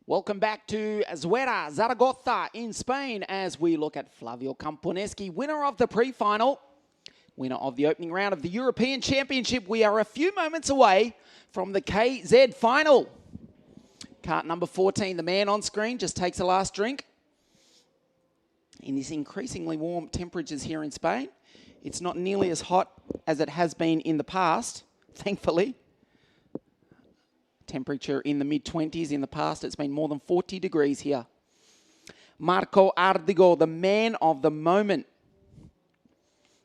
Welcome back to Zuera, Zaragoza in Spain as we look at Flavio Camponeschi, winner of the pre-final, winner of the opening round of the European Championship. We are a few moments away from the KZ final. Cart number 14, the man on screen, just takes a last drink. In these increasingly warm temperatures here in Spain, it's not nearly as hot as it has been in the past, thankfully. Temperature in the mid-20s. In the past, it's been more than 40 degrees here. Marco Ardigo, the man of the moment.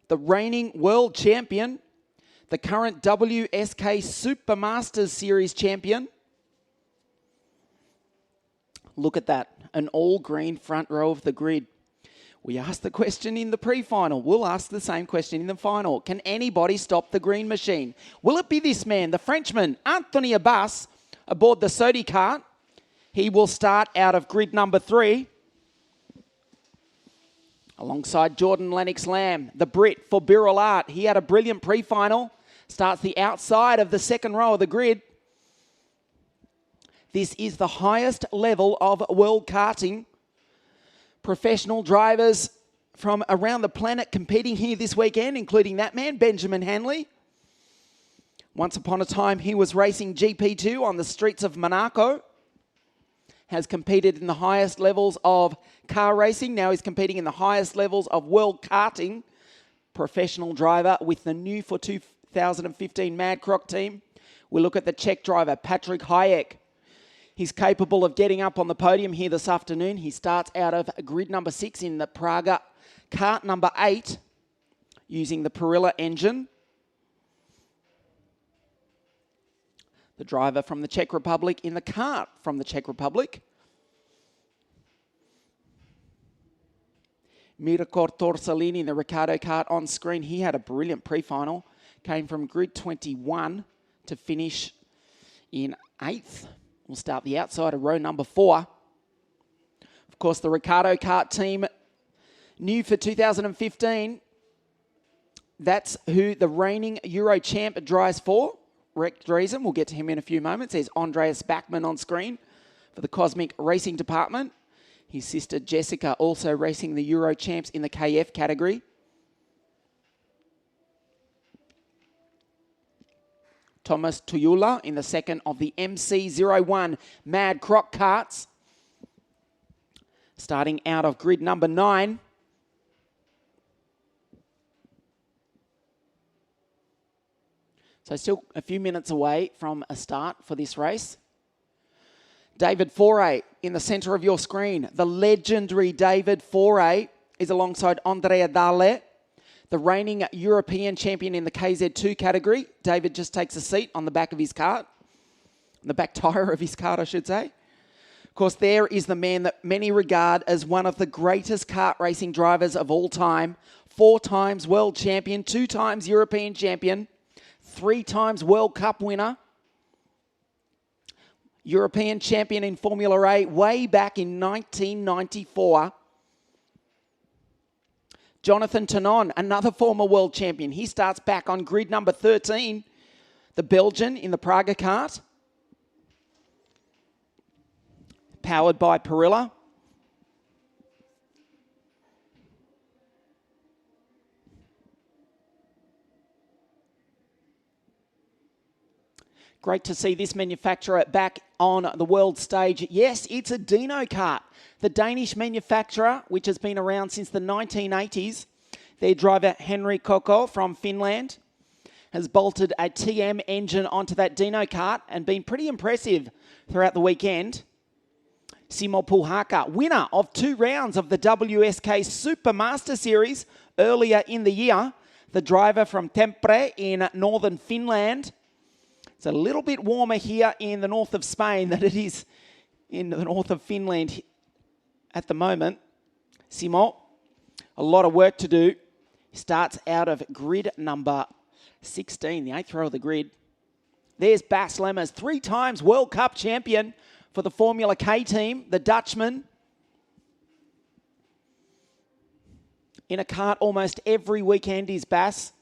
The reigning world champion. The current WSK Supermasters Series champion. Look at that. An all-green front row of the grid. We asked the question in the pre-final. We'll ask the same question in the final. Can anybody stop the green machine? Will it be this man, the Frenchman, Anthony Abbas, aboard the Sodi cart? He will start out of grid number 3. Alongside Jordan Lennox-Lamb, the Brit for Birrell Art. He had a brilliant pre-final. Starts the outside of the second row of the grid. This is the highest level of world karting. Professional drivers from around the planet competing here this weekend, including that man, Benjamin Hanley. Once upon a time, he was racing GP2 on the streets of Monaco. Has competed in the highest levels of car racing. Now he's competing in the highest levels of world karting. Professional driver with the new for 2015 Mad Croc team. We look at the Czech driver, Patrick Hayek. He's capable of getting up on the podium here this afternoon. He starts out of grid number 6 in the Praga cart number 8 using the Perilla engine. The driver from the Czech Republic in the cart from the Czech Republic. Mirko Torsalini, the Ricciardo cart on screen. He had a brilliant pre-final. Came from grid 21 to finish in 8th. We'll start the outside of row number 4. Of course, the Ricciardo kart team, new for 2015. That's who the reigning Euro champ drives for. Correct reason. We'll get to him in a few moments. There's Andreas Bachmann on screen for the Cosmic Racing Department. His sister Jessica also racing the Euro champs in the KF category. Thomas Tuyula in the second of the MC01 Mad Croc carts. Starting out of grid number 9. So still a few minutes away from a start for this race. David Foray in the centre of your screen. The legendary David Foray is alongside Andrea Dalle, the reigning European champion in the KZ2 category. David just takes a seat on the back of his cart. The back tyre of his cart, I should say. Of course, there is the man that many regard as one of the greatest kart racing drivers of all time. 4 times world champion, 2 times European champion. 3 times World Cup winner. European champion in Formula A way back in 1994. Jonathan Tonon, another former world champion. He starts back on grid number 13. The Belgian in the Praga kart. Powered by Perilla. Great to see this manufacturer back on the world stage. Yes, it's a Dino kart. The Danish manufacturer, which has been around since the 1980s. Their driver, Henry Koko from Finland, has bolted a TM engine onto that Dino kart and been pretty impressive throughout the weekend. Simo Puhaka, winner of 2 rounds of the WSK Supermaster Series earlier in the year. The driver from Tampere in northern Finland. It's a little bit warmer here in the north of Spain than it is in the north of Finland at the moment. Simo, a lot of work to do. He starts out of grid number 16, the 8th row of the grid. There's Bas Lemmers, 3 times World Cup champion for the Formula K team, the Dutchman. In a kart almost every weekend is Bas.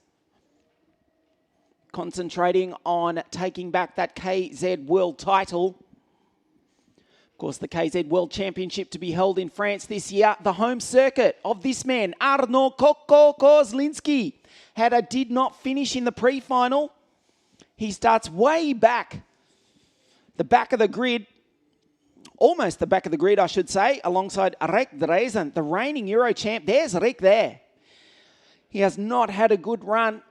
Concentrating on taking back that KZ World title. Of course, the KZ World Championship to be held in France this year. The home circuit of this man, Arnaud Kozlinski, did not finish in the pre-final. He starts way back, the back of the grid, almost the back of the grid, I should say, alongside Rick Dreesen, the reigning Euro champ. There's Rick there. He has not had a good run,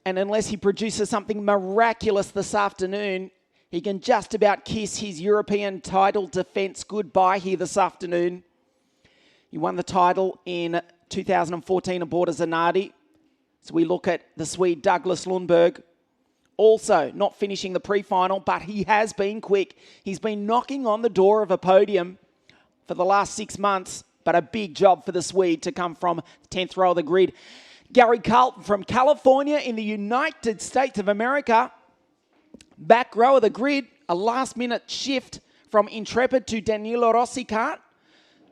and unless he produces something miraculous this afternoon, he can just about kiss his European title defence goodbye here this afternoon. He won the title in 2014 aboard a Zanardi. So we look at the Swede Douglas Lundberg. Also not finishing the pre-final, but he has been quick. He's been knocking on the door of a podium for the last 6 months, but a big job for the Swede to come from the 10th row of the grid. Gary Carlton from California in the United States of America. Back row of the grid, a last-minute shift from Intrepid to Danilo Rossi kart,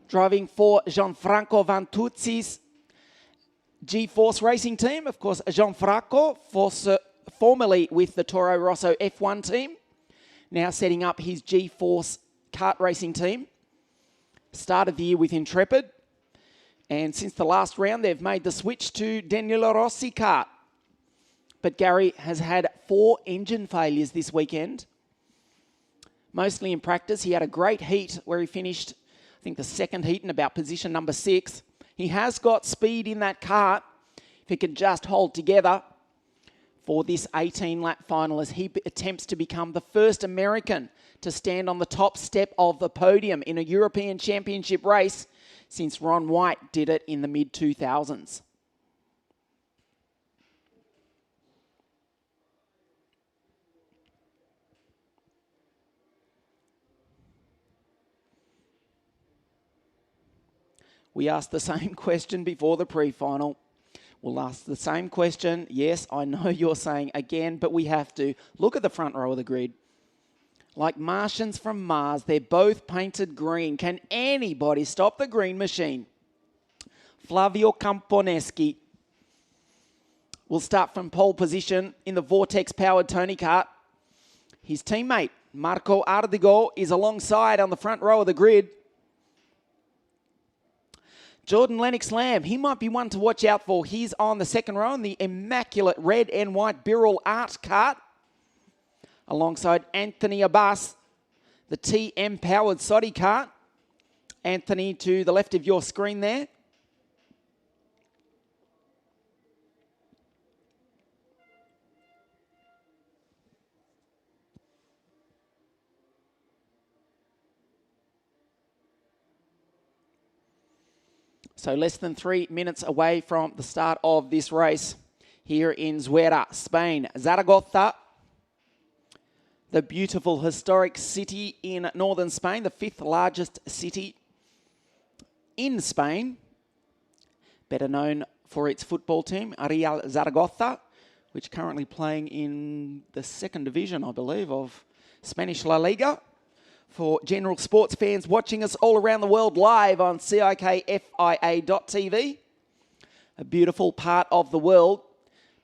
driving for Gianfranco Vantuzzi's G-Force racing team. Of course, Gianfranco, formerly with the Toro Rosso F1 team, now setting up his G-Force kart racing team. Started the year with Intrepid, and since the last round, they've made the switch to Danilo Rossi kart. But Gary has had 4 engine failures this weekend. Mostly in practice. He had a great heat where he finished, I think, the second heat in about position number 6. He has got speed in that kart. If he can just hold together for this 18-lap final as he attempts to become the first American to stand on the top step of the podium in a European Championship race since Ron White did it in the mid-2000s. We asked the same question before the pre-final. We'll ask the same question. Yes, I know you're saying again, but we have to. Look at the front row of the grid. Like Martians from Mars, they're both painted green. Can anybody stop the green machine? Flavio Camponeschi will start from pole position in the Vortex-powered Tony kart. His teammate, Marco Ardigo, is alongside on the front row of the grid. Jordan Lennox Lamb, he might be one to watch out for. He's on the second row in the immaculate red and white Birrell Art kart. Alongside Anthony Abbas, the TM-powered Soddy kart. Anthony to the left of your screen there. So less than 3 minutes away from the start of this race here in Zuera, Spain. Zaragoza, the beautiful historic city in northern Spain, the 5th largest city in Spain. Better known for its football team, Real Zaragoza, which currently playing in the 2nd division, I believe, of Spanish La Liga. For general sports fans watching us all around the world live on CIKFIA.tv. A beautiful part of the world,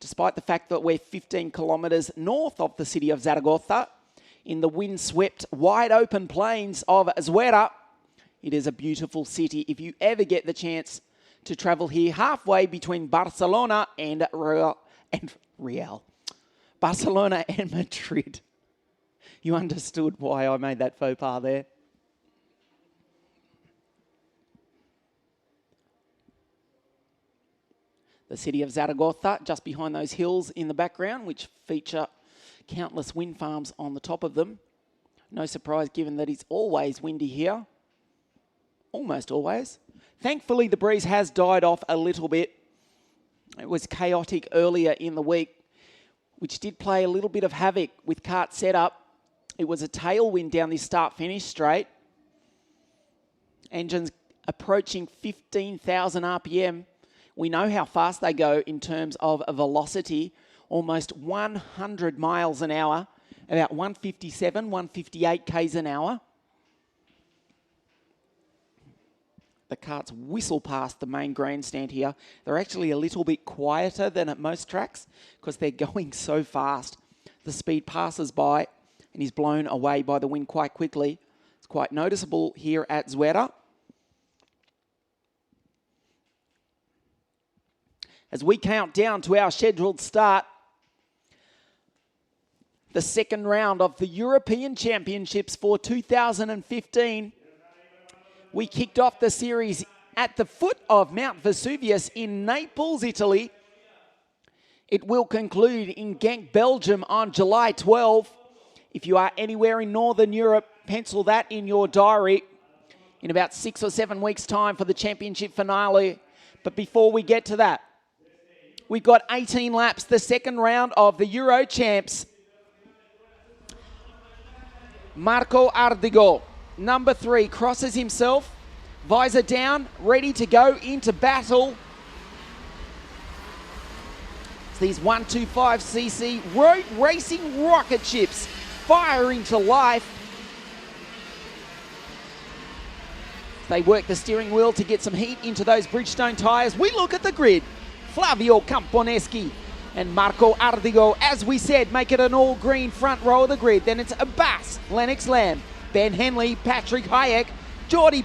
despite the fact that we're 15 kilometres north of the city of Zaragoza, in the windswept, wide-open plains of Zuera. It is a beautiful city. If you ever get the chance to travel here, halfway between Barcelona and Real. Barcelona and Madrid. You understood why I made that faux pas there. The city of Zaragoza, just behind those hills in the background, which feature countless wind farms on the top of them. No surprise given that it's always windy here. Almost always. Thankfully, the breeze has died off a little bit. It was chaotic earlier in the week, which did play a little bit of havoc with kart setup. It was a tailwind down this start-finish straight. Engines approaching 15,000 RPM. We know how fast they go in terms of a velocity, almost 100 miles an hour, about 157, 158 Ks an hour. The karts whistle past the main grandstand here. They're actually a little bit quieter than at most tracks because they're going so fast. The speed passes by and is blown away by the wind quite quickly. It's quite noticeable here at Zuera. As we count down to our scheduled start, the second round of the European Championships for 2015. We kicked off the series at the foot of Mount Vesuvius in Naples, Italy. It will conclude in Genk, Belgium on July 12. If you are anywhere in Northern Europe, pencil that in your diary in about 6 or 7 weeks' time for the championship finale. But before we get to that, we've got 18 laps, the second round of the Euro Champs. Marco Ardigo, number 3, crosses himself, visor down, ready to go into battle. It's these 125cc road racing rocket ships firing to life. They work the steering wheel to get some heat into those Bridgestone tyres. We look at the grid. Flavio Camponeschi and Marco Ardigo, as we said, make it an all-green front row of the grid. Then it's Abbas, Lennox Lamb, Ben Henley, Patrick Hayek, Jorit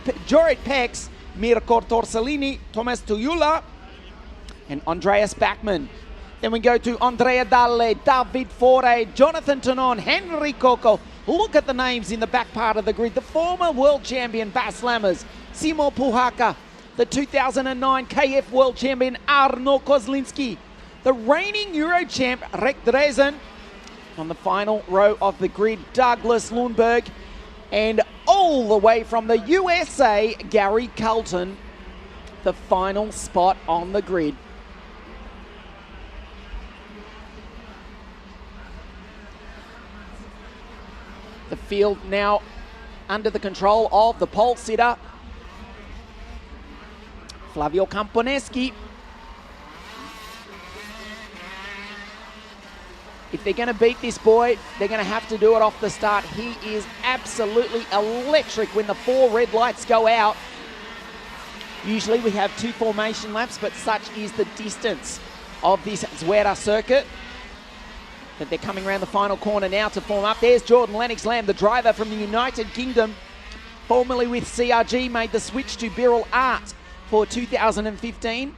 Pex, Mirko Torsellini, Thomas Tuyula, and Andreas Bachmann. Then we go to Andrea Dalle, David Fore, Jonathan Tonon, Henry Coco. Look at the names in the back part of the grid. The former world champion Bas Lammers, Simo Puhaka, the 2009 KF world champion Arno Kozlinski, the reigning Euro champ Rek Dresen. On the final row of the grid, Douglas Lundberg, and all the way from the USA, Gary Carlton, the final spot on the grid. The field now under the control of the pole sitter, Flavio Camponeschi. If they're going to beat this boy, they're going to have to do it off the start. He is absolutely electric when the 4 red lights go out. Usually we have 2 formation laps, but such is the distance of this Zuera circuit that they're coming around the final corner now to form up. There's Jordan Lennox Lamb, the driver from the United Kingdom, formerly with CRG, made the switch to Birrell Art for 2015.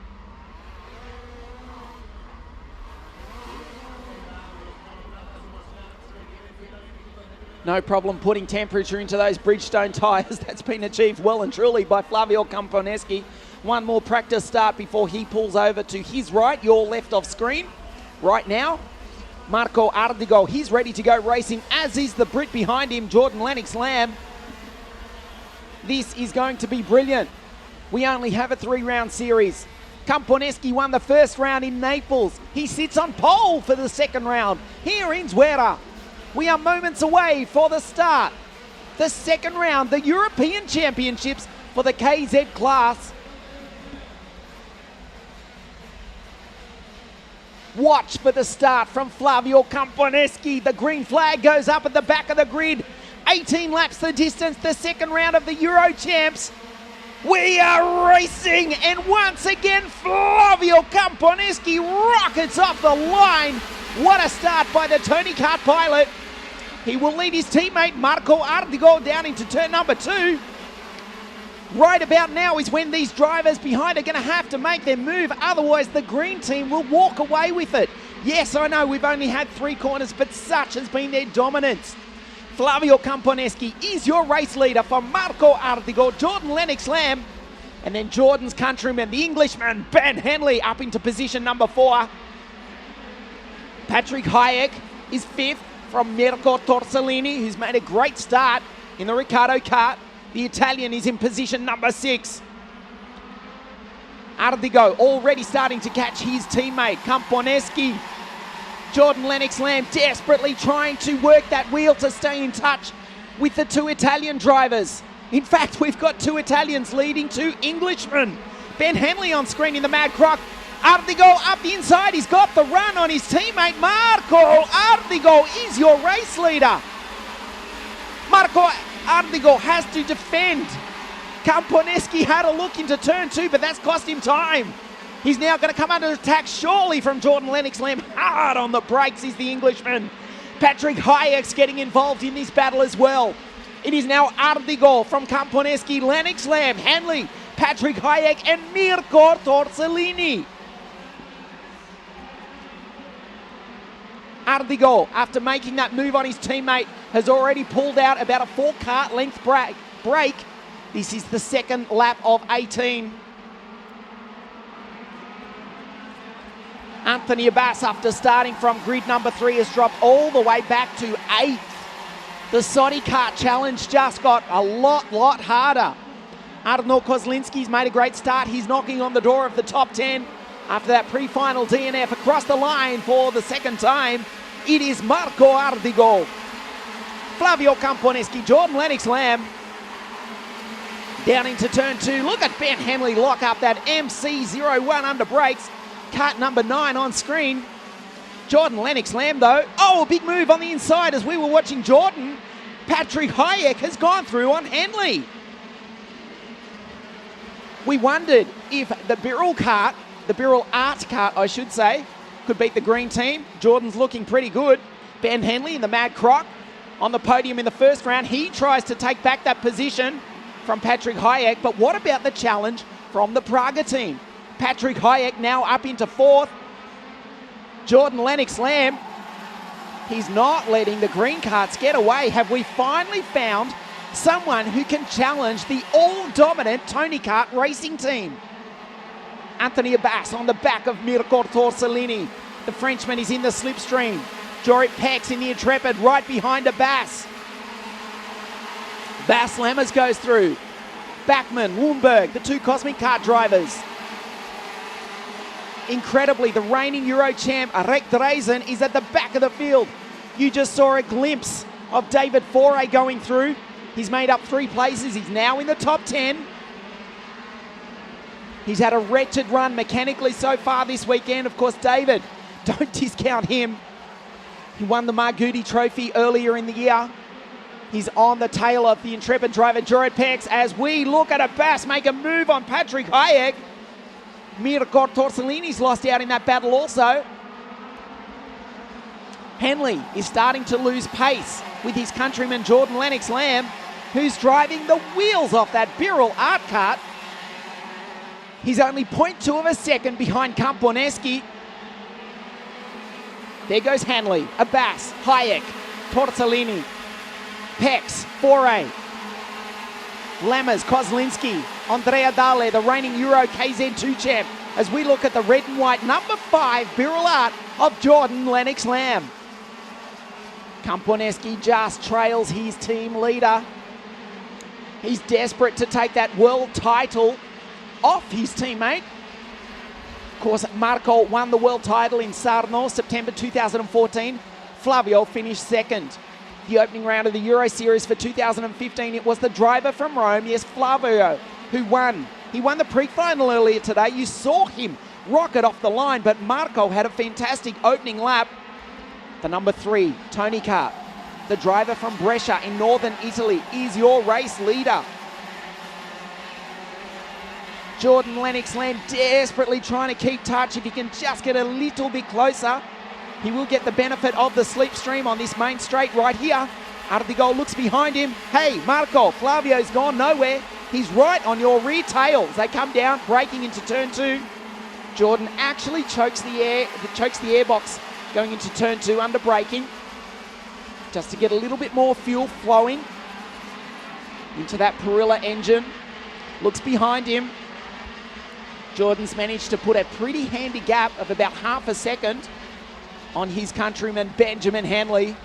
No problem putting temperature into those Bridgestone tyres. That's been achieved well and truly by Flavio Camponeschi. One more practice start before he pulls over to his right, your left of screen. Right now, Marco Ardigo, he's ready to go racing, as is the Brit behind him, Jordan Lennox Lamb. This is going to be brilliant. We only have a 3-round series. Camponeschi won the first round in Naples. He sits on pole for the second round here in Zuera. We are moments away for the start. The second round, the European Championships for the KZ class. Watch for the start from Flavio Camponeschi. The green flag goes up at the back of the grid. 18 laps the distance, the second round of the Euro Champs. We are racing, and once again, Flavio Camponeschi rockets off the line. What a start by the Tony Kart pilot. He will lead his teammate Marco Ardigo down into turn number 2. Right about now is when these drivers behind are going to have to make their move. Otherwise, the green team will walk away with it. Yes, I know we've only had 3 corners, but such has been their dominance. Flavio Camponeschi is your race leader for Marco Ardigo, Jordan Lennox Lamb, and then Jordan's countryman, the Englishman, Ben Henley, up into position number 4. Patrick Hayek is 5th from Mirko Torsellini, who's made a great start in the Ricciardo kart. The Italian is in position number 6. Ardigo already starting to catch his teammate, Camponeschi. Jordan Lennox Lamb desperately trying to work that wheel to stay in touch with the 2 Italian drivers. In fact, we've got 2 Italians leading 2 Englishmen. Ben Henley on screen in the Mad Croc. Ardigo up the inside. He's got the run on his teammate. Marco Ardigo is your race leader. Marco Ardigo has to defend. Camponeschi had a look into turn 2, but that's cost him time. He's now going to come under attack surely from Jordan Lennox Lamb. Hard on the brakes is the Englishman. Patrick Hayek's getting involved in this battle as well. It is now Ardigol from Camponeschi, Lennox Lamb, Hanley, Patrick Hayek and Mirko Torsellini. Ardigol, after making that move on his teammate, has already pulled out about a 4-kart length break. This is the second lap of 18. Anthony Abbas, after starting from grid number 3, has dropped all the way back to 8th. The Soddy Kart Challenge just got a lot harder. Arnold Kozlinski's made a great start. He's knocking on the door of the top 10 after that pre-final DNF. Across the line for the second time, it is Marco Ardigol. Flavio Camponeschi, Jordan Lennox Lamb. Down into turn 2. Look at Ben Henley lock up that MC01 under brakes. Kart number 9 on screen. Jordan Lennox Lamb though. Oh, a big move on the inside as we were watching Jordan. Patrick Hayek has gone through on Henley. We wondered if the Birrell Art Kart, I should say, could beat the green team. Jordan's looking pretty good. Ben Henley in the Mad Croc on the podium in the first round. He tries to take back that position from Patrick Hayek. But what about the challenge from the Praga team? Patrick Hayek now up into 4th. Jordan Lennox Lamb, he's not letting the green karts get away. Have we finally found someone who can challenge the all-dominant Tony Kart racing team? Anthony Abbas on the back of Mirko Torsellini. The Frenchman is in the slipstream. Jorit Pex in the Intrepid right behind Abbas. Bas Lammers goes through. Bachmann, Woomberg, the 2 Cosmic Kart drivers. Incredibly, the reigning Euro champ, Rek Dreisen, is at the back of the field. You just saw a glimpse of David Foray going through. He's made up 3 places. He's now in the top 10. He's had a wretched run mechanically so far this weekend. Of course, David, don't discount him. He won the Margutti Trophy earlier in the year. He's on the tail of the Intrepid driver, Jorit Pex, as we look at Abbas make a move on Patrick Hayek. Mirko Torsellini's lost out in that battle also. Henley is starting to lose pace with his countryman Jordan Lennox Lamb, who's driving the wheels off that Birrell Art Kart. He's only 0.2 of a second behind Camponeschi. There goes Hanley, Abbas, Hayek, Torsellini, Pex, Foray, Lammers, Kozlinski, Andrea Dale, the reigning Euro KZ2 champ, as we look at the red and white number 5 Birrell Art of Jordan Lennox Lamb. Camponeschi just trails his team leader. He's desperate to take that world title off his teammate. Of course, Marco won the world title in Sarno, September 2014. Flavio finished second. The opening round of the Euro Series for 2015, it was the driver from Rome, yes, Flavio, who won. He won the pre-final earlier today. You saw him rocket off the line, but Marco had a fantastic opening lap. The number 3, Tony Kart, the driver from Brescia in northern Italy, is your race leader. Jordan Lennox Lamb desperately trying to keep touch. If he can just get a little bit closer, he will get the benefit of the slipstream on this main straight right here. Ardigol looks behind him. Hey, Marco, Flavio's gone nowhere. He's right on your rear tails. They come down, braking into turn 2. Jordan actually chokes the airbox going into turn 2 under braking, just to get a little bit more fuel flowing into that Perilla engine. Looks behind him. Jordan's managed to put a pretty handy gap of about half a second on his countryman Benjamin Hanley.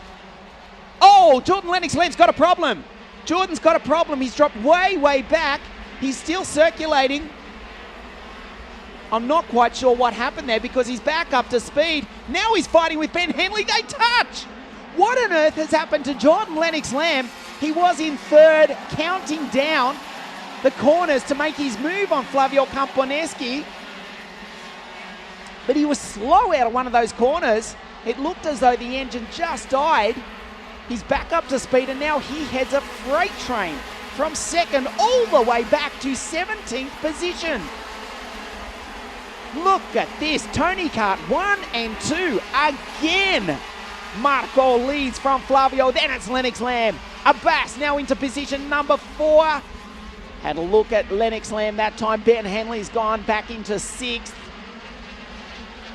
Oh, Jordan Lennox Lamb's got a problem. Jordan's got a problem. He's dropped way back. He's still circulating. I'm not quite sure what happened there because he's back up to speed. Now he's fighting with Ben Henley. They touch. What on earth has happened to Jordan Lennox Lamb? He was in 3rd, counting down the corners to make his move on Flavio Camponeschi. But he was slow out of one of those corners. It looked as though the engine just died. He's back up to speed and now he heads a freight train from 2nd all the way back to 17th position. Look at this, Tony Kart 1 and 2 again. Marco leads from Flavio. Then it's Lennox Lamb. Abbas now into position number 4. Had a look at Lennox Lamb that time. Ben Henley's gone back into 6th.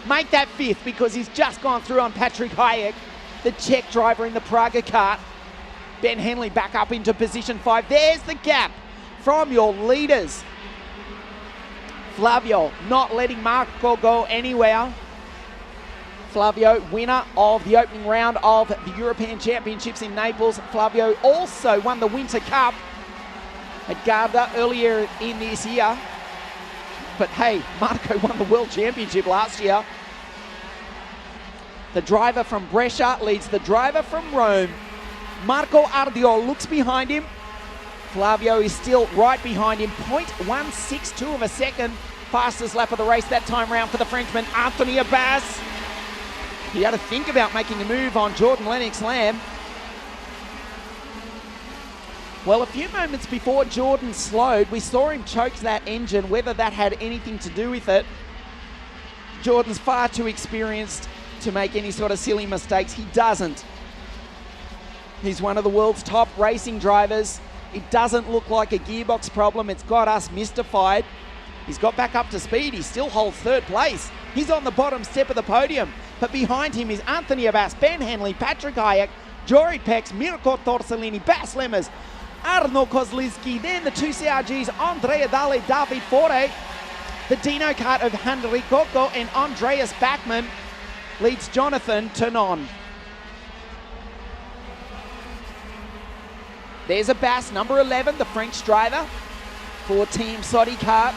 Make that 5th because he's just gone through on Patrick Hayek, the Czech driver in the Praga kart. Ben Henley back up into position 5. There's the gap from your leaders. Flavio not letting Marco go anywhere. Flavio, winner of the opening round of the European Championships in Naples. Flavio also won the Winter Cup at Garda earlier in this year. But hey, Marco won the World Championship last year. The driver from Brescia leads the driver from Rome. Marco Ardiol looks behind him. Flavio is still right behind him. 0.162 of a second. Fastest lap of the race that time round for the Frenchman, Anthony Abbas. He had to think about making a move on Jordan Lennox Lamb. Well, a few moments before Jordan slowed, we saw him choke that engine. Whether that had anything to do with it, Jordan's far too experienced to make any sort of silly mistakes. He doesn't. He's one of the world's top racing drivers. It doesn't look like a gearbox problem. It's got us mystified. He's got back up to speed. He still holds 3rd place. He's on the bottom step of the podium. But behind him is Anthony Abbas, Ben Henley, Patrick Hayek, Jory Pex, Mirko Torsellini, Bas Lemmers, Arno Kozlinski, then the 2 CRGs, Andrea Dale, David Fore. The Dino kart of Henry Coco and Andreas Bachmann leads Jonathan Ternon. There's Abbas, number 11, the French driver for Team Sodi Kart.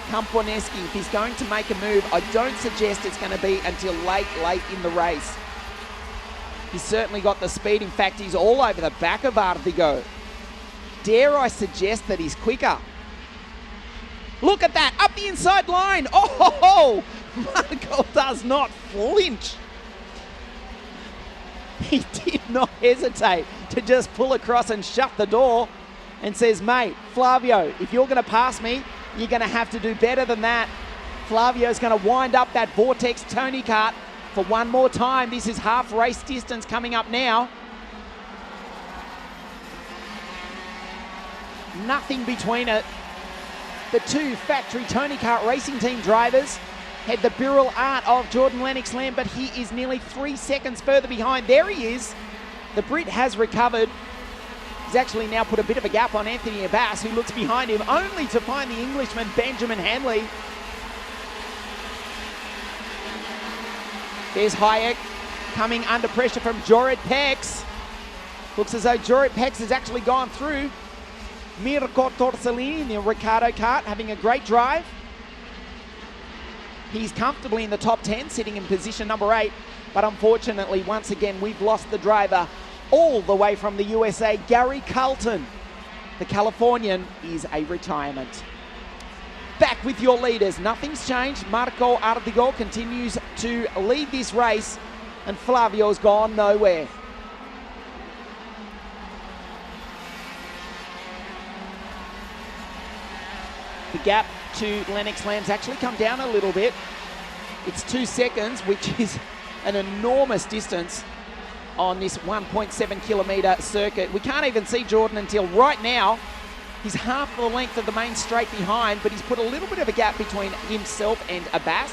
Camponeschi, if he's going to make a move, I don't suggest it's going to be until late in the race. He's certainly got the speed. In fact, he's all over the back of Ardigo. Dare I suggest that he's quicker? Look at that, up the inside line. Oh, Marco does not flinch. He did not hesitate to just pull across and shut the door and says, mate, Flavio, if you're going to pass me, you're going to have to do better than that. Flavio's going to wind up that Vortex Tony kart for one more time. This is half race distance coming up now. Nothing between it. The 2 factory Tony kart racing team drivers had the Birrell art of Jordan Lennox Lamb, but he is nearly 3 seconds further behind. There he is. The Brit has recovered. He's actually now put a bit of a gap on Anthony Abbas, who looks behind him, only to find the Englishman Benjamin Hanley. There's Hayek coming under pressure from Jorit Pex. Looks as though Jorit Pex has actually gone through. Mirko Torsellini in the Ricardo kart, having a great drive. He's comfortably in the top 10, sitting in position number 8. But unfortunately, once again, we've lost the driver all the way from the USA, Gary Carlton. The Californian is a retirement. Back with your leaders. Nothing's changed. Marco Ardigo continues to lead this race, and Flavio's gone nowhere. The gap to Lennox Lamb's actually come down a little bit. It's 2 seconds, which is an enormous distance on this 1.7 kilometre circuit. We can't even see Jordan until right now. He's half the length of the main straight behind, but he's put a little bit of a gap between himself and Abbas.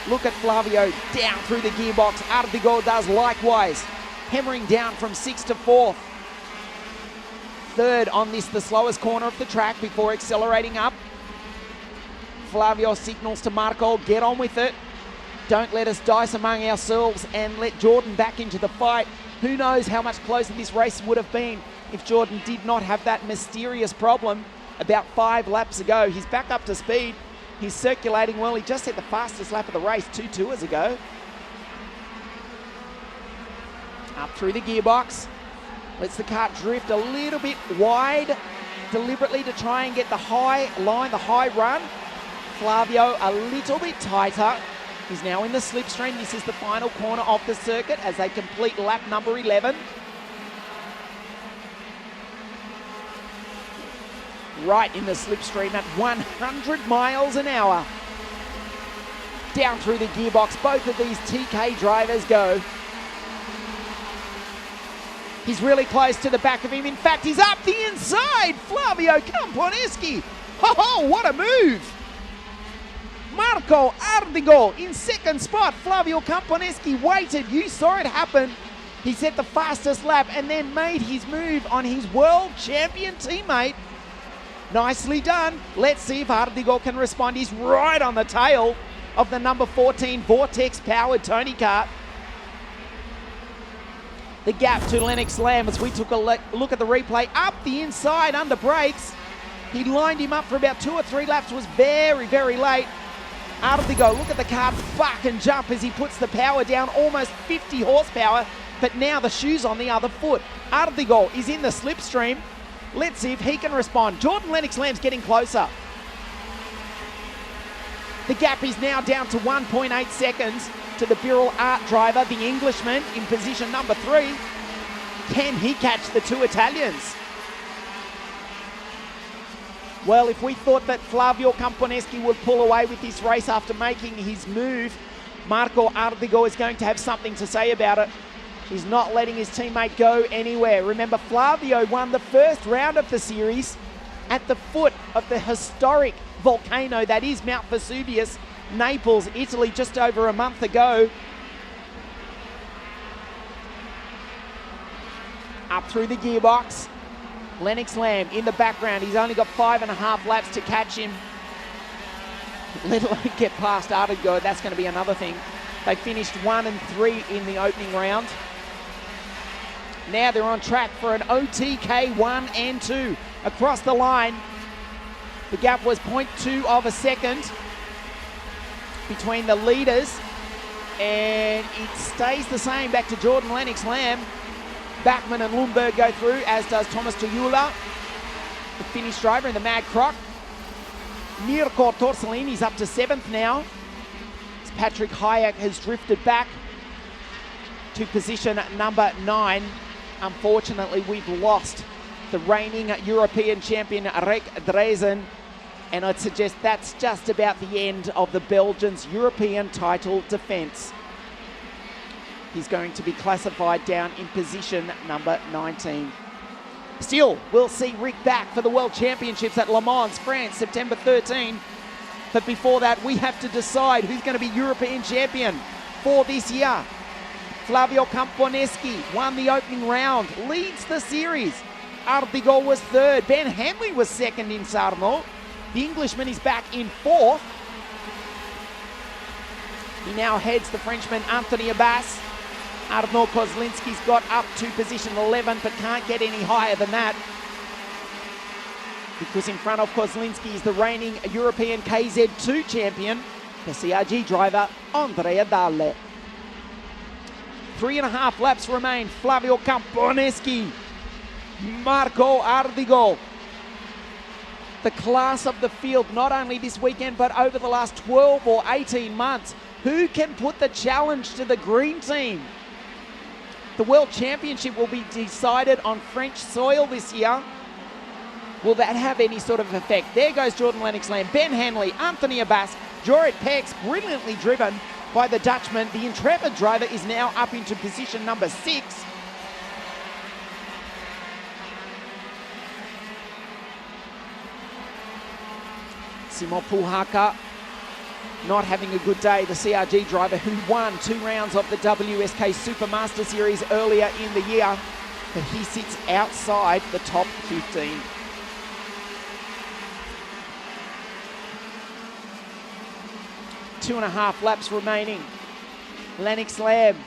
Look at Flavio down through the gearbox. Ardigo does likewise, hammering down from 6th to 4th. 3rd on this, the slowest corner of the track, before accelerating up. Flavio signals to Marco, get on with it. Don't let us dice among ourselves and let Jordan back into the fight. Who knows how much closer this race would have been if Jordan did not have that mysterious problem about 5 laps ago. He's back up to speed. He's circulating well. He just hit the fastest lap of the race 2 tours ago. Up through the gearbox. Lets the kart drift a little bit wide, deliberately to try and get the high line, the high run. Flavio a little bit tighter. He's now in the slipstream. This is the final corner of the circuit as they complete lap number 11. Right in the slipstream at 100 miles an hour. Down through the gearbox, both of these TK drivers go. He's really close to the back of him. In fact, he's up the inside. Flavio Camponeschi. Oh, what a move. Marco Ardigo in second spot. Flavio Camponeschi waited. You saw it happen. He set the fastest lap and then made his move on his world champion teammate. Nicely done. Let's see if Ardigo can respond. He's right on the tail of the number 14 Vortex-powered Tony Kart. The gap to Lennox Lamb as we took a look at the replay. Up the inside under brakes. He lined him up for about 2 or 3 laps. Was very, very late. Ardigo, look at the car buck and jump as he puts the power down. Almost 50 horsepower. But now the shoe's on the other foot. Ardigo is in the slipstream. Let's see if he can respond. Jordan Lennox Lamb's getting closer. The gap is now down to 1.8 seconds to the Birrell Art driver, the Englishman, in position number 3. Can he catch the 2 Italians? Well, if we thought that Flavio Camponeschi would pull away with this race after making his move, Marco Ardigo is going to have something to say about it. He's not letting his teammate go anywhere. Remember, Flavio won the first round of the series at the foot of the historic volcano that is Mount Vesuvius, Naples, Italy, just over a month ago. Up through the gearbox. Lennox Lamb in the background. He's only got 5.5 laps to catch him. Let alone get past Ardigo. That's going to be another thing. They finished 1 and 3 in the opening round. Now they're on track for an OTK 1 and 2. Across the line, the gap was 0.2 of a second between the leaders, and it stays the same back to Jordan Lennox Lamb. Bachmann and Lundberg go through, as does Thomas Toyula, the Finnish driver in the Mad Croc. Mirko Torsolini's up to 7th now, as Patrick Hayek has drifted back to position number 9. Unfortunately, we've lost the reigning European champion Rick Dreesen, and I'd suggest that's just about the end of the Belgians' European title defence. He's going to be classified down in position number 19. Still, we'll see Rick back for the World Championships at Le Mans, France, September 13. But before that, we have to decide who's going to be European champion for this year. Flavio Camponeschi won the opening round, leads the series. Ardigo was 3rd. Ben Hanley was 2nd in Sarno. The Englishman is back in 4th. He now heads the Frenchman Anthony Abbas. Arnaud Kozlinski's got up to position 11, but can't get any higher than that, because in front of Kozlinski is the reigning European KZ2 champion, the CRG driver Andrea Dalle. 3.5 laps remain. Flavio Camponeschi, Marco Ardigo. The class of the field, not only this weekend, but over the last 12 or 18 months. Who can put the challenge to the green team? The World Championship will be decided on French soil this year. Will that have any sort of effect? There goes Jordan Lennox Lamb, Ben Hanley, Anthony Abbas, Jorrit Pex, brilliantly driven by the Dutchman. The Intrepid driver is now up into position number 6. Simo Puhaka not having a good day, the CRG driver who won 2 rounds of the WSK Supermaster Series earlier in the year, but he sits outside the top 15. Two and a half laps remaining. Lennox Lamb,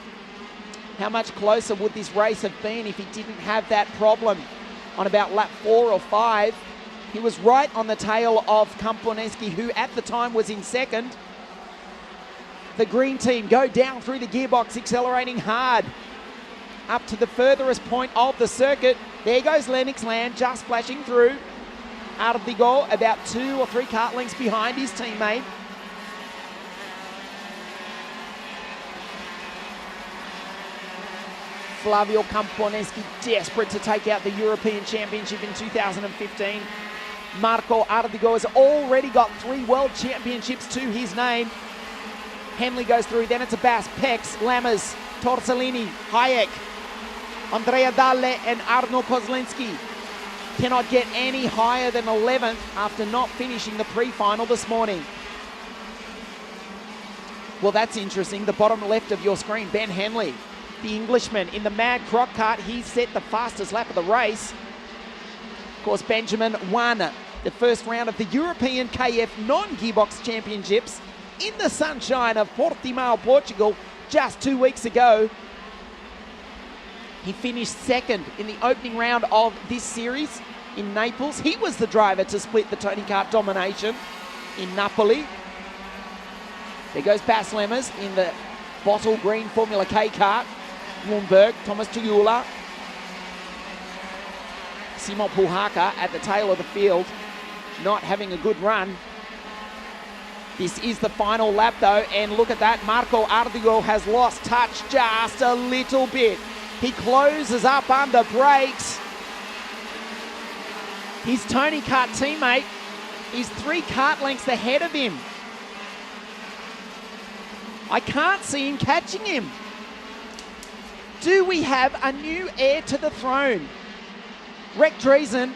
how much closer would this race have been if he didn't have that problem on about lap 4 or 5? He was right on the tail of Camponeschi, who at the time was in 2nd. The green team go down through the gearbox, accelerating hard up to the furthest point of the circuit. There goes Lennox Lamb, just flashing through. Ardigo about 2 or 3 kart lengths behind his teammate. Flavio Camponeschi desperate to take out the European Championship in 2015. Marco Ardigo has already got 3 World Championships to his name. Henley goes through, then it's a Bass, Pex, Lammers, Torsellini, Hayek, Andrea Dalle and Arno Kozlinski. Cannot get any higher than 11th after not finishing the pre-final this morning. Well, that's interesting. The bottom left of your screen, Ben Henley, the Englishman in the Mad Croc Cart. He set the fastest lap of the race. Of course, Benjamin won the first round of the European KF non-gearbox championships in the sunshine of Portimao, Portugal, just 2 weeks ago. He finished second in the opening round of this series in Naples. He was the driver to split the Tony Kart domination in Napoli. There goes Bas Lemmers in the bottle green Formula K kart. Bloomberg, Thomas Tuyula, Simon Puhaka at the tail of the field, not having a good run. This is the final lap though, and look at that, Marco Ardigo has lost touch just a little bit. He closes up under brakes. His Tony Kart teammate is 3 kart lengths ahead of him. I can't see him catching him. Do we have a new heir to the throne? Rick Driesen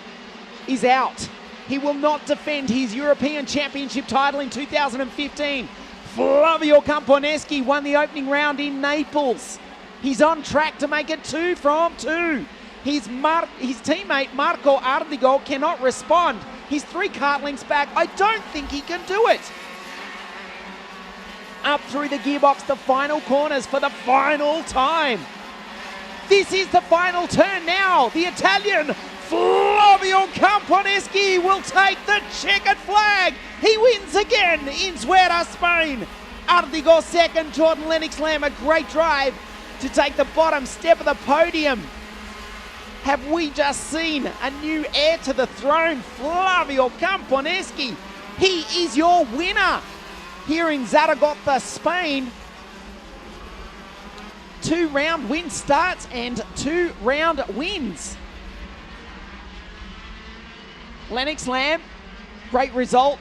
is out. He will not defend his European Championship title in 2015. Flavio Camponeschi won the opening round in Naples. He's on track to make it 2 from 2. His teammate Marco Ardigo cannot respond. He's 3 kart lengths back. I don't think he can do it. Up through the gearbox, the final corners for the final time. This is the final turn now. The Italian Flavio Camponeschi will take the checkered flag. He wins again in Zuera, Spain. Ardigo second, Jordan Lennox Lamb, a great drive to take the bottom step of the podium. Have we just seen a new heir to the throne, Flavio Camponeschi? He is your winner here in Zaragoza, Spain. 2 round win starts and 2 round wins. Lennox Lamb, great result.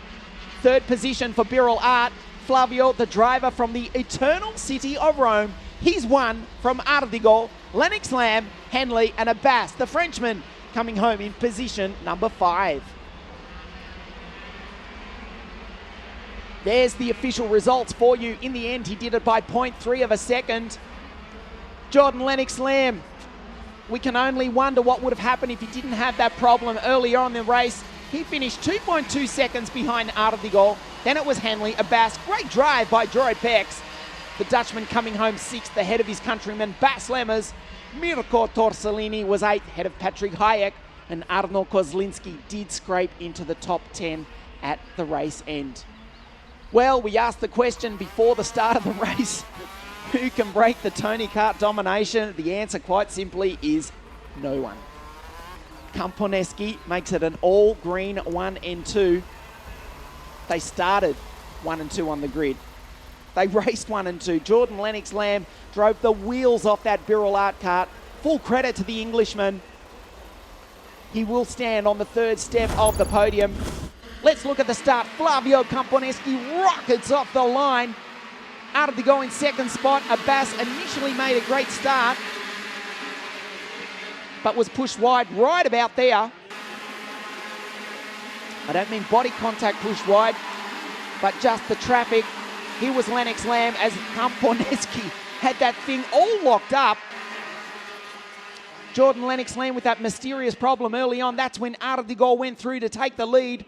3rd position for Birol Art. Flavio, the driver from the eternal city of Rome. He's won from Ardigo, Lennox Lamb, Henley and Abbas, the Frenchman, coming home in position number 5. There's the official results for you. In the end, he did it by 0.3 of a second. Jordan Lennox Lamb, we can only wonder what would have happened if he didn't have that problem earlier on in the race. He finished 2.2 seconds behind Ardigo. Then it was Henley, Abbas. Great drive by Jorrit Pex. The Dutchman coming home 6th ahead of his countryman Bas Lemmers. Mirko Torsellini was 8th ahead of Patrick Hayek. And Arno Kozlinski did scrape into the top 10 at the race end. Well, we asked the question before the start of the race, who can break the Tony Kart domination? The answer quite simply is no one. Camponeschi makes it an all green 1 and 2. They started 1 and 2 on the grid. They raced 1 and 2. Jordan Lennox Lamb drove the wheels off that Birol Art kart. Full credit to the Englishman. He will stand on the 3rd step of the podium. Let's look at the start. Flavio Camponeschi rockets off the line. Ardigo in 2nd spot. Abbas initially made a great start, but was pushed wide right about there. I don't mean body contact pushed wide, but just the traffic. Here was Lennox Lamb as Camponeschi had that thing all locked up. Jordan Lennox Lamb with that mysterious problem early on. That's when Ardigo went through to take the lead.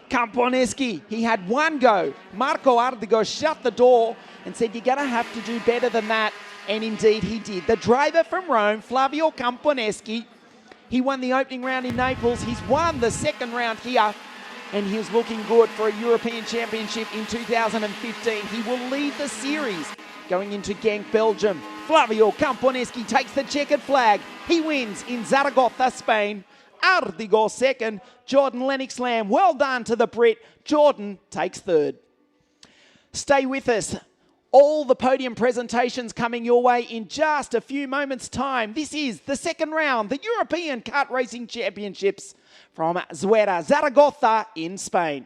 Camponeschi, he had 1 go. Marco Ardigo shut the door and said, you're going to have to do better than that. And indeed he did. The driver from Rome, Flavio Camponeschi, he won the opening round in Naples. He's won the 2nd round here. And he's looking good for a European Championship in 2015. He will lead the series going into Genk, Belgium. Flavio Camponeschi takes the checkered flag. He wins in Zaragoza, Spain. Ardigo 2nd. Jordan Lennox Lamb, well done to the Brit. Jordan takes 3rd. Stay with us. All the podium presentations coming your way in just a few moments' time. This is the 2nd round, the European Kart Racing Championships from Zuera, Zaragoza in Spain.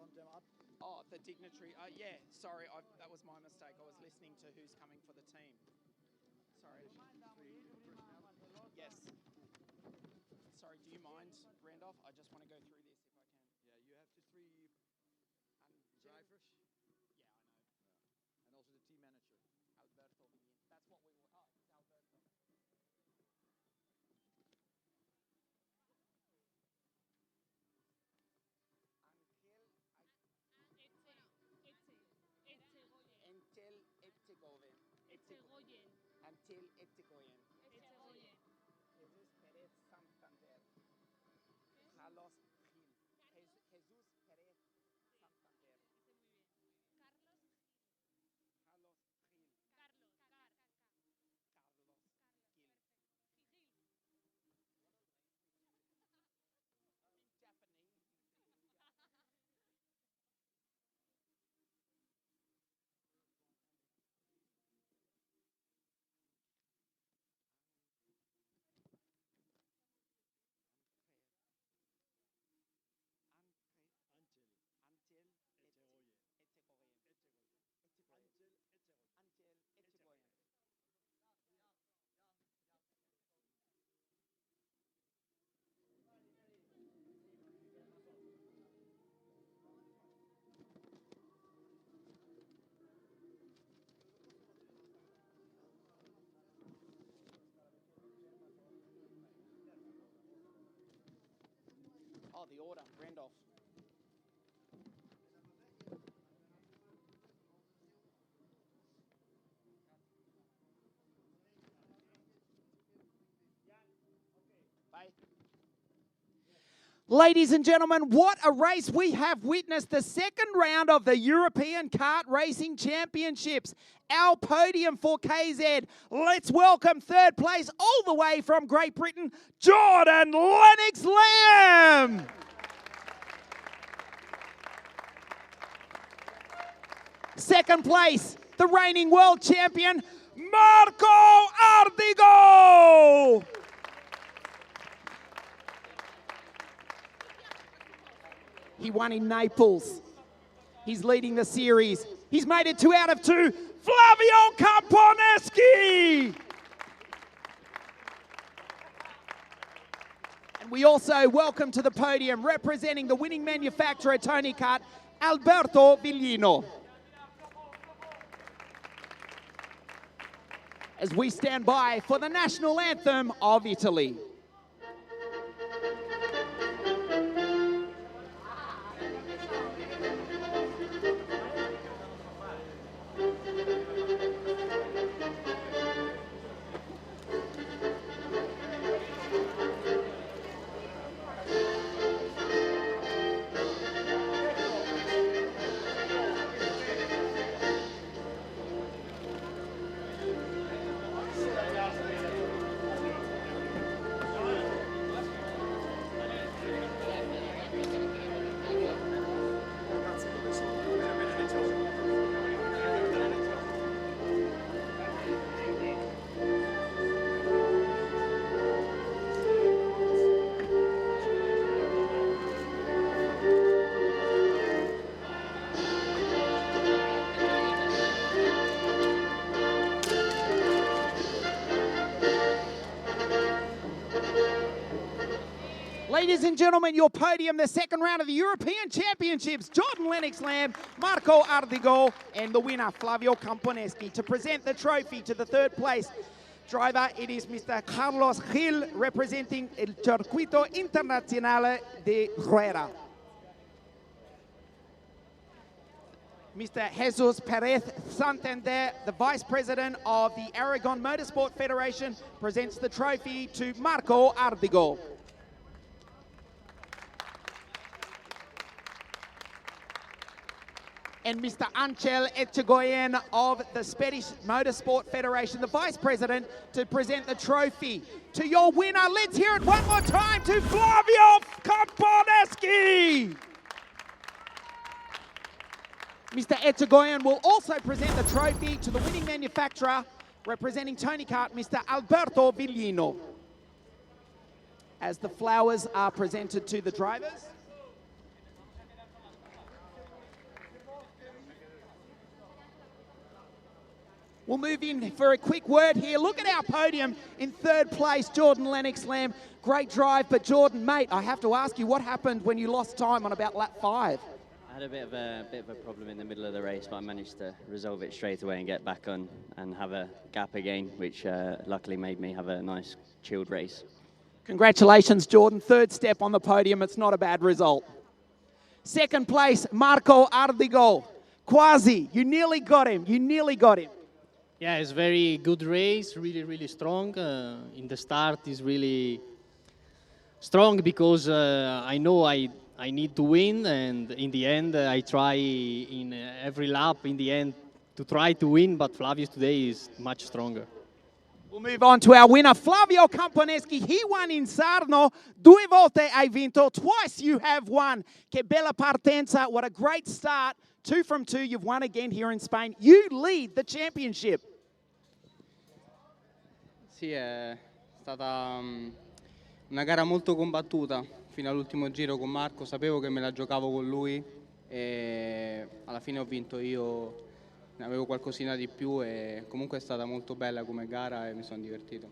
front them up. Oh, the dignitary. Yeah, sorry, that was my mistake. I was listening to who's coming for the team. Sorry. Yes. Sorry, do you mind, Randolph? I just want to go through this if I can. Yeah, you have the three drivers. Yeah, I know. Yeah. And also the team manager. Alberto. That's what we were. Oh, it's Alberto. Entel Etchegoven. Antel Etchegoyen. Jesus Perez Santander. Carlos Gil. Jesus Perez Santander. Carlos Gil. Carlos Gil. In Japanese. Antel Etchegoyen. Antel Etchegoyen. Oh, the order, Randolph. Bye. Ladies and gentlemen, what a race we have witnessed. The second round of the European Kart Racing Championships. Our podium for KZ. Let's welcome third place all the way from Great Britain, Jordan Lennox Lamb. Second place, the reigning world champion, Marco Ardigo. He won in Naples. He's leading the series. He's made it 2 out of 2. Flavio Camponeschi. And we also welcome to the podium, representing the winning manufacturer Tony Kart, Alberto Villino. As we stand by for the national anthem of Italy. Ladies and gentlemen, your podium, the second round of the European Championships, Jordan Lennox Lamb, Marco Ardigo, and the winner, Flavio Camponeschi. To present the trophy to the third place driver, it is Mr. Carlos Gil, representing el Circuito Internazionale de Zuera. Mr. Jesus Perez Santander, the Vice President of the Aragon Motorsport Federation, presents the trophy to Marco Ardigo. And Mr. Angel Etchegoyen of the Spanish Motorsport Federation, the Vice President, to present the trophy to your winner. Let's hear it one more time to Flavio Camponeschi. Mr. Etchegoyen will also present the trophy to the winning manufacturer, representing Tony Kart, Mr. Alberto Villino. As the flowers are presented to the drivers. We'll move in for a quick word here. Look at our podium in third place, Jordan Lennox-Lamb. Great drive, but Jordan, mate, I have to ask you, what happened when you lost time on about lap 5? I had a bit of a problem in the middle of the race, but I managed to resolve it straight away and get back on and have a gap again, which luckily made me have a nice chilled race. Congratulations, Jordan. Third step on the podium. It's not a bad result. Second place, Marco Ardigo. Quasi, you nearly got him. You nearly got him. Yeah, it's very good race, really, really strong. In the start is really strong because I know I need to win, and in the end I try in every lap in the end to try to win, but Flavio today is much stronger. We'll move on to our winner, Flavio Camponeschi. He won in Sarno. 2 volte hai vinto. Twice you have won. Che bella partenza. What a great start. 2 from 2. You've won again here in Spain. You lead the championship. Sì, è stata una gara molto combattuta fino all'ultimo giro con Marco. Sapevo che me la giocavo con lui e alla fine ho vinto io. Ne avevo qualcosina di più e comunque è stata molto bella come gara e mi sono divertito.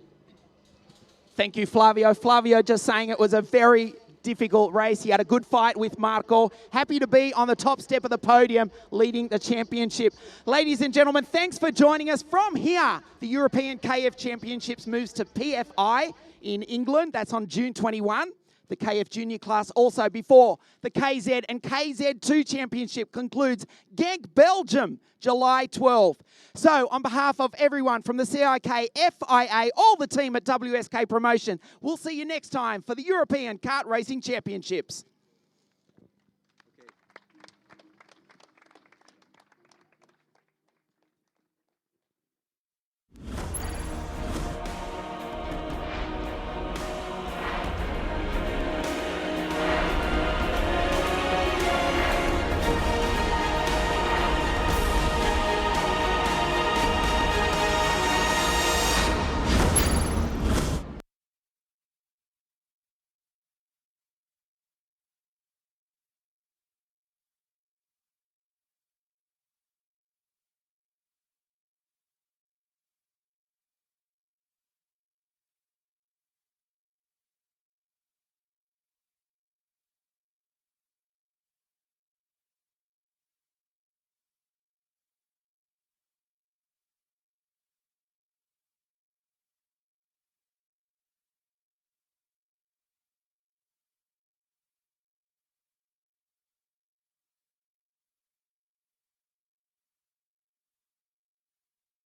Thank you, Flavio. Flavio just saying it was a very difficult race. He had a good fight with Marco. Happy to be on the top step of the podium leading the championship. Ladies and gentlemen, thanks for joining us. From here, the European KF Championships moves to PFI in England. That's on June 21. The KF Junior class also before the KZ and KZ2 Championship concludes Genk, Belgium, July 12. So on behalf of everyone from the CIK, FIA, all the team at WSK Promotion, we'll see you next time for the European Kart Racing Championships.